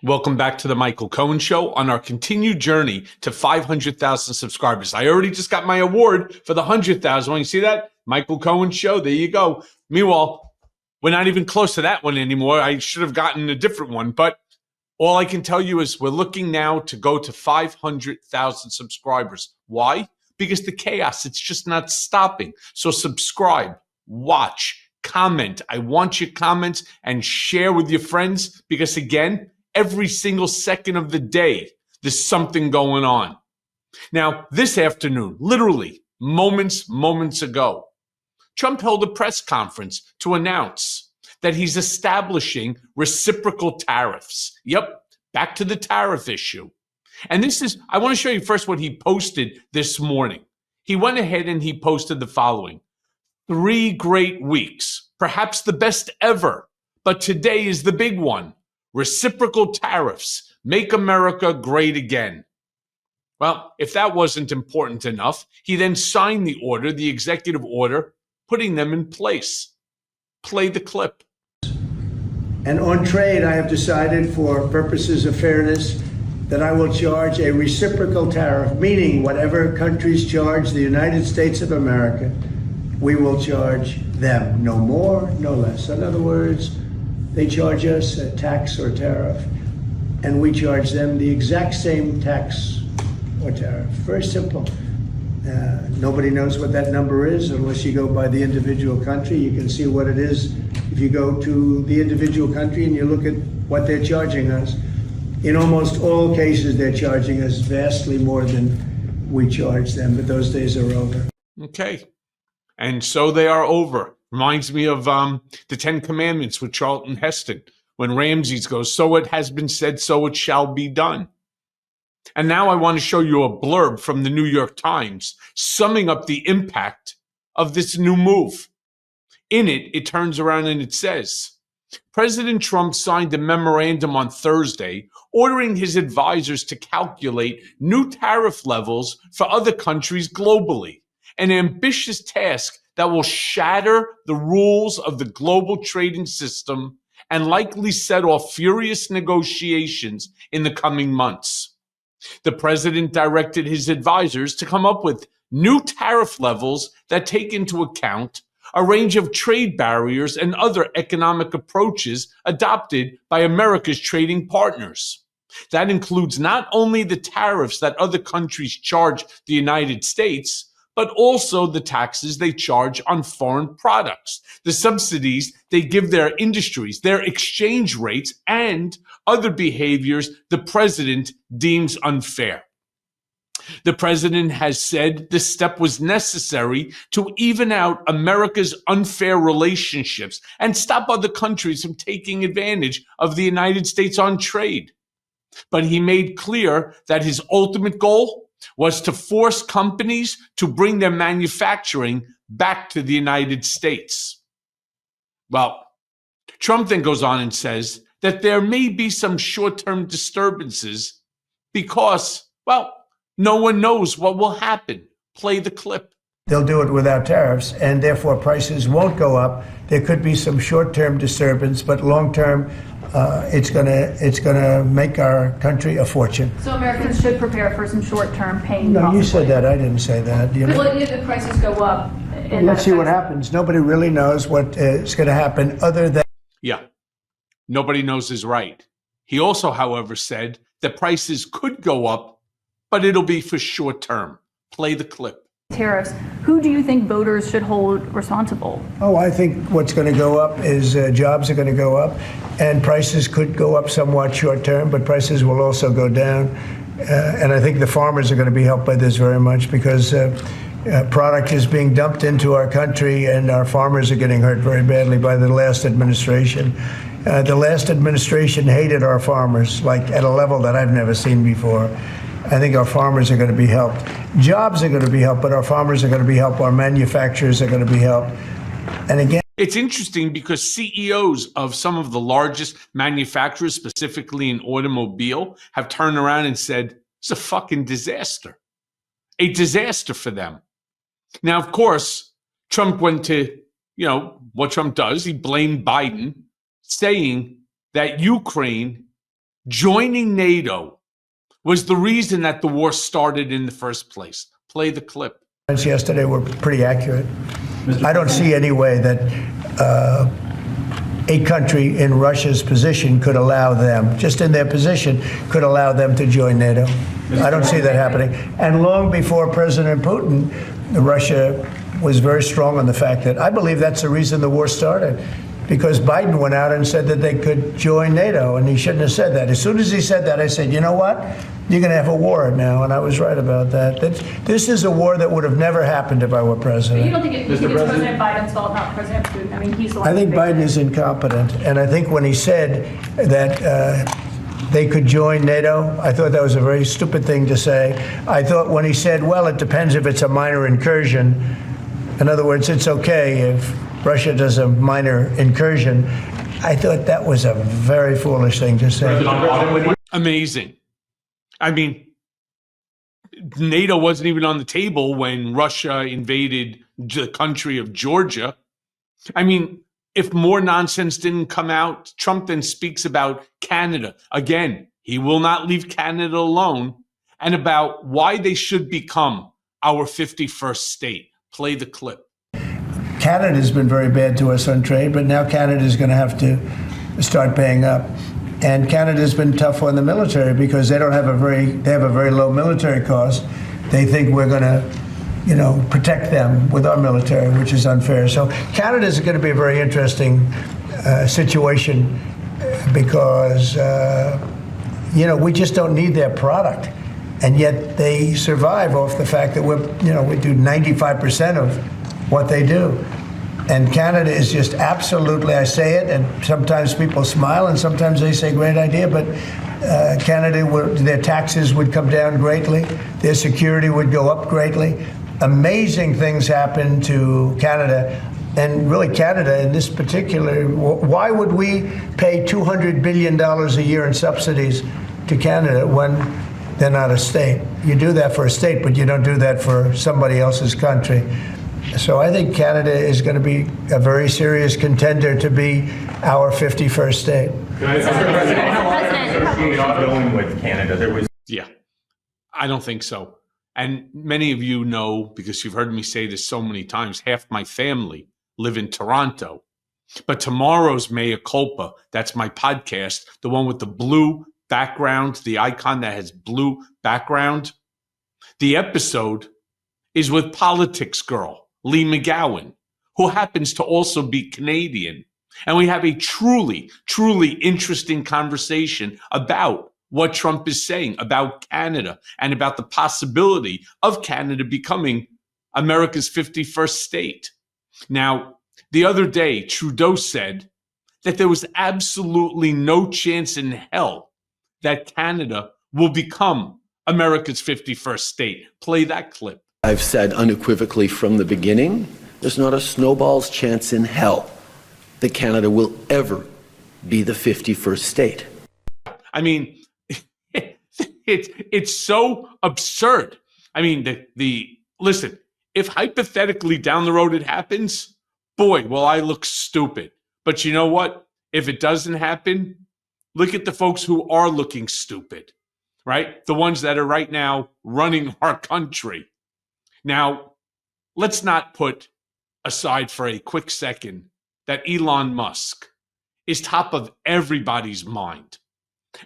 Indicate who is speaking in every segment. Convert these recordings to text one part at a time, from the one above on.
Speaker 1: Welcome back to the Michael Cohen Show on our continued journey to 500,000 subscribers. I already just got my award for the 100,000. Want you see that? Michael Cohen Show. There you go. Meanwhile, we're not even close to that one anymore. I should have gotten a different one. But all I can tell you is we're looking now to go to 500,000 subscribers. Why? Because the chaos, it's just not stopping. So subscribe, watch, comment. I want your comments and share with your friends because, again, every single second of the day, there's something going on. Now, this afternoon, literally moments ago, Trump held a press conference to announce that he's establishing reciprocal tariffs. Yep, back to the tariff issue. And I want to show you first what he posted this morning. He went ahead and he posted the following: 3 great weeks, perhaps the best ever, but today is the big one. Reciprocal tariffs, make America great again. Well, if that wasn't important enough, he then signed the executive order, putting them in place. Play the clip.
Speaker 2: And on trade, I have decided, for purposes of fairness, that I will charge a reciprocal tariff, meaning whatever countries charge the United States of America, we will charge them. No more, no less. In other words, they charge us a tax or tariff, and we charge them the exact same tax or tariff. Very simple. Nobody knows what that number is unless you go by the individual country. You can see what it is if you go to the individual country and you look at what they're charging us. In almost all cases, they're charging us vastly more than we charge them, but those days are over.
Speaker 1: Okay. And so they are over. Reminds me of the 10 Commandments with Charlton Heston, when Ramses goes, "So it has been said, so it shall be done." And now I want to show you a blurb from the New York Times summing up the impact of this new move. In it, it turns around and it says, President Trump signed a memorandum on Thursday ordering his advisors to calculate new tariff levels for other countries globally, an ambitious task that will shatter the rules of the global trading system and likely set off furious negotiations in the coming months. The president directed his advisors to come up with new tariff levels that take into account a range of trade barriers and other economic approaches adopted by America's trading partners. That includes not only the tariffs that other countries charge the United States, but also the taxes they charge on foreign products, the subsidies they give their industries, their exchange rates, and other behaviors the president deems unfair. The president has said this step was necessary to even out America's unfair relationships and stop other countries from taking advantage of the United States on trade. But he made clear that his ultimate goal was to force companies to bring their manufacturing back to the United States. Well, Trump then goes on and says that there may be some short-term disturbances because, well, no one knows what will happen. Play the clip.
Speaker 2: They'll do it without tariffs, and therefore prices won't go up. There could be some short-term disturbance, but long-term, it's gonna make our country a fortune.
Speaker 3: So Americans should prepare for some short-term pain.
Speaker 2: No,
Speaker 3: possibly.
Speaker 2: you said that. I didn't say that.
Speaker 3: Well, if the prices go up,
Speaker 2: let's see what happens. Nobody really knows what is going to happen other than...
Speaker 1: Yeah, nobody knows is right. He also, however, said that prices could go up, but it'll be for short term. Play the clip.
Speaker 3: Tariffs. Who do you think voters should hold responsible?
Speaker 2: Oh, I think what's going to go up is jobs are going to go up, and prices could go up somewhat short term, but prices will also go down. And I think the farmers are going to be helped by this very much because product is being dumped into our country, and our farmers are getting hurt very badly by the last administration. The last administration hated our farmers, like at a level that I've never seen before. I think our farmers are going to be helped. Jobs are going to be helped, but our farmers are going to be helped. Our manufacturers are going to be helped. And again,
Speaker 1: it's interesting because CEOs of some of the largest manufacturers, specifically in automobile, have turned around and said, it's a fucking disaster. A disaster for them. Now, of course, Trump went to, what Trump does. He blamed Biden, saying that Ukraine joining NATO was the reason that the war started in the first place. Play the clip.
Speaker 2: Yesterday were pretty accurate. I don't see any way that a country in Russia's position could allow them, just in their position, could allow them to join NATO. I don't see that happening. And long before President Putin, Russia was very strong on the fact that I believe that's the reason the war started. Because Biden went out and said that they could join NATO, and he shouldn't have said that. As soon as he said that, I said, you know what? You're going to have a war now, and I was right about that. This is a war that would have never happened if I were president.
Speaker 3: But you don't think it's President Biden's fault, not President Putin? I mean, he's the one.
Speaker 2: I think Biden is incompetent, and I think when he said that they could join NATO, I thought that was a very stupid thing to say. I thought when he said, well, it depends if it's a minor incursion. In other words, it's okay if Russia does a minor incursion. I thought that was a very foolish thing to say.
Speaker 1: Amazing. I mean, NATO wasn't even on the table when Russia invaded the country of Georgia. I mean, if more nonsense didn't come out, Trump then speaks about Canada. Again, he will not leave Canada alone, and about why they should become our 51st state. Play the clip.
Speaker 2: Canada's been very bad to us on trade, but now Canada's going to have to start paying up. And Canada's been tough on the military because they have a very low military cost. They think we're going to, protect them with our military, which is unfair. So Canada's going to be a very interesting situation because, we just don't need their product. And yet they survive off the fact that we do 95% of what they do. And Canada is just absolutely, I say it, and sometimes people smile and sometimes they say great idea, but Canada, their taxes would come down greatly, their security would go up greatly. Amazing things happen to Canada, and really Canada in this particular, why would we pay $200 billion a year in subsidies to Canada when they're not a state? You do that for a state, but you don't do that for somebody else's country. So I think Canada is going to be a very serious contender to be our 51st state.
Speaker 4: Going with Canada,
Speaker 1: Yeah, I don't think so. And many of you know, because you've heard me say this so many times, half my family live in Toronto. But tomorrow's Mea Culpa, that's my podcast, the one with the blue background, the icon that has blue background. The episode is with Politics Girl, Lee McGowan, who happens to also be Canadian. And we have a truly, truly interesting conversation about what Trump is saying about Canada and about the possibility of Canada becoming America's 51st state. Now, the other day, Trudeau said that there was absolutely no chance in hell that Canada will become America's 51st state. Play that clip.
Speaker 5: I've said unequivocally from the beginning, there's not a snowball's chance in hell that Canada will ever be the 51st state.
Speaker 1: I mean, it's so absurd. I mean, listen, if hypothetically down the road it happens, boy, will I look stupid. But you know what? If it doesn't happen, look at the folks who are looking stupid, right? The ones that are right now running our country. Now, let's not put aside for a quick second that Elon Musk is top of everybody's mind.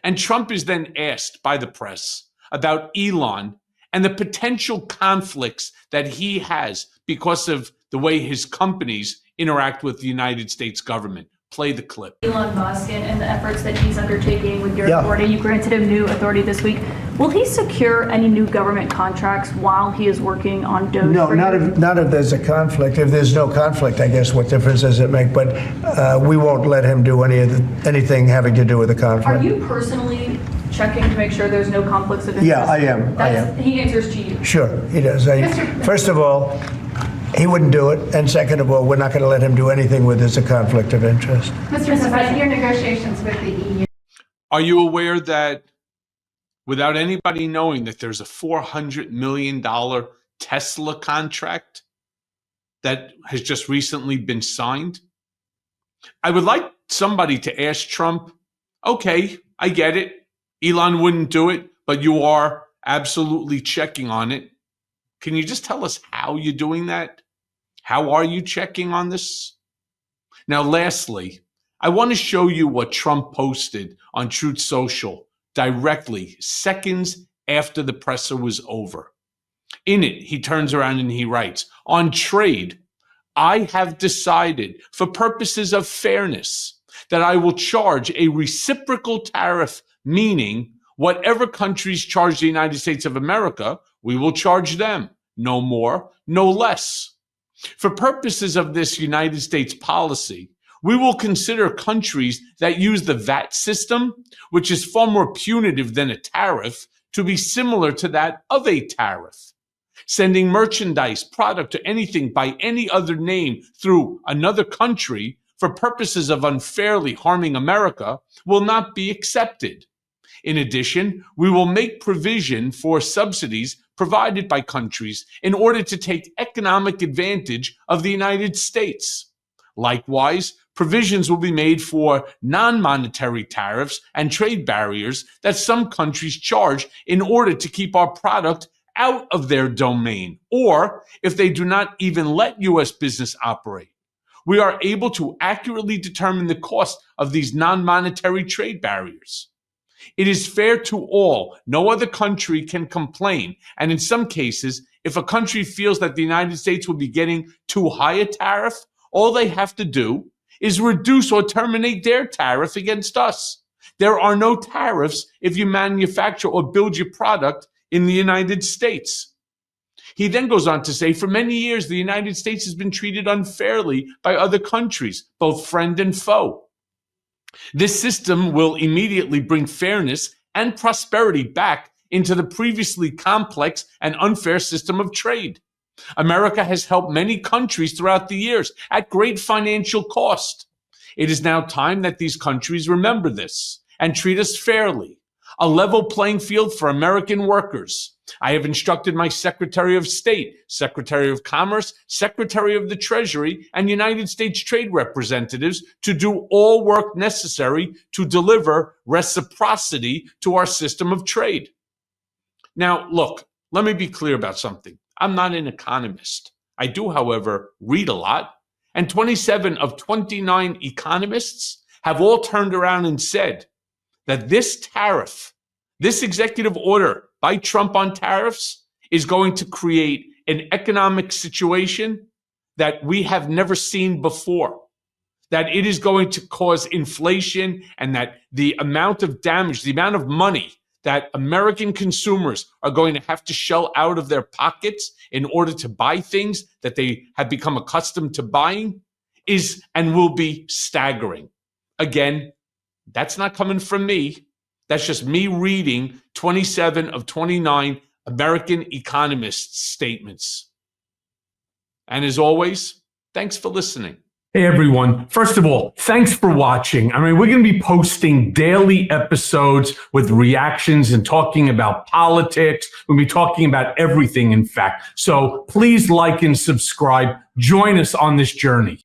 Speaker 1: And Trump is then asked by the press about Elon and the potential conflicts that he has because of the way his companies interact with the United States government. Play the clip.
Speaker 3: Elon Musk and the efforts that he's undertaking with your authority. You granted him new authority this week. Will he secure any new government contracts while he is working on Doge?
Speaker 2: No, not if there's a conflict. If there's no conflict, I guess what difference does it make? But we won't let him do anything having to do with the conflict.
Speaker 3: Are you personally checking to make sure there's no conflicts of interest?
Speaker 2: Yeah, I am.
Speaker 3: He answers to you.
Speaker 2: Sure, he does. First of all, he wouldn't do it. And second of all, we're not going to let him do anything where there's a conflict of interest.
Speaker 6: Mr. President, your negotiations with the EU.
Speaker 1: Are you aware that without anybody knowing that there's a $400 million Tesla contract that has just recently been signed? I would like somebody to ask Trump, okay, I get it. Elon wouldn't do it, but you are absolutely checking on it. Can you just tell us how you're doing that? How are you checking on this? Now, lastly, I want to show you what Trump posted on Truth Social directly seconds after the presser was over. In it, he turns around and he writes, "On trade, I have decided for purposes of fairness that I will charge a reciprocal tariff, meaning whatever countries charge the United States of America, we will charge them, no more, no less. For purposes of this United States policy, we will consider countries that use the VAT system, which is far more punitive than a tariff, to be similar to that of a tariff. Sending merchandise, product, or anything by any other name through another country for purposes of unfairly harming America will not be accepted. In addition, we will make provision for subsidies provided by countries in order to take economic advantage of the United States. Likewise, provisions will be made for non-monetary tariffs and trade barriers that some countries charge in order to keep our product out of their domain, or if they do not even let U.S. business operate. We are able to accurately determine the cost of these non-monetary trade barriers. It is fair to all. No other country can complain. And in some cases, if a country feels that the United States will be getting too high a tariff, all they have to do is reduce or terminate their tariff against us. There are no tariffs if you manufacture or build your product in the United States." He then goes on to say, for many years, the United States has been treated unfairly by other countries, both friend and foe. This system will immediately bring fairness and prosperity back into the previously complex and unfair system of trade. America has helped many countries throughout the years at great financial cost. It is now time that these countries remember this and treat us fairly. A level playing field for American workers. I have instructed my Secretary of State, Secretary of Commerce, Secretary of the Treasury, and United States trade representatives to do all work necessary to deliver reciprocity to our system of trade. Now, look, let me be clear about something. I'm not an economist. I do, however, read a lot, and 27 of 29 economists have all turned around and said that this tariff, this executive order by Trump on tariffs is going to create an economic situation that we have never seen before, that it is going to cause inflation, and that the amount of damage, the amount of money that American consumers are going to have to shell out of their pockets in order to buy things that they have become accustomed to buying is and will be staggering. Again, that's not coming from me. That's just me reading 27 of 29 American economists' statements. And as always, thanks for listening.
Speaker 7: Hey everyone. First of all, thanks for watching. We're going to be posting daily episodes with reactions and talking about politics. We'll be talking about everything, in fact. So please like and subscribe. Join us on this journey.